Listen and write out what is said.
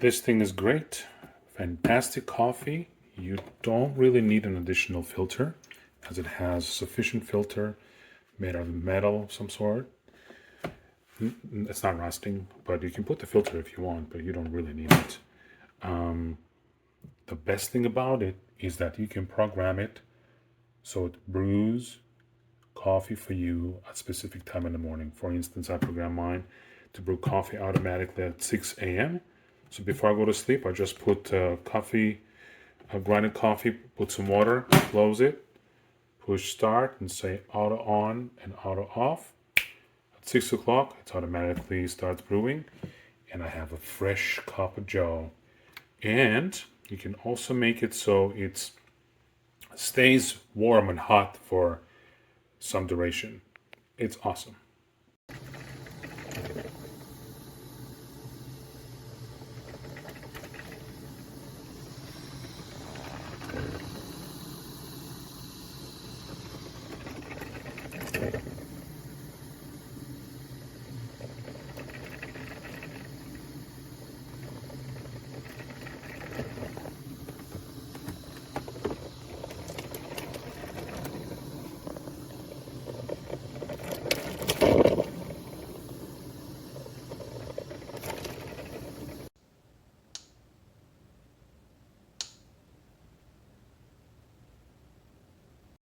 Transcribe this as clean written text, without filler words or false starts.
This thing is great. Fantastic coffee. You don't really need an additional filter as it has sufficient filter made out of metal of some sort. It's not rusting, but you can put the filter if you want, but you don't really need it. The best thing about it is that you can program it so it brews coffee for you at a specific time in the morning. For instance, I program mine to brew coffee automatically at 6 a.m. So before I go to sleep, I just put grinded coffee, put some water, close it, push start, and say auto on and auto off. At 6 o'clock, it automatically starts brewing, and I have a fresh cup of joe. And you can also make it so it stays warm and hot for some duration. It's awesome.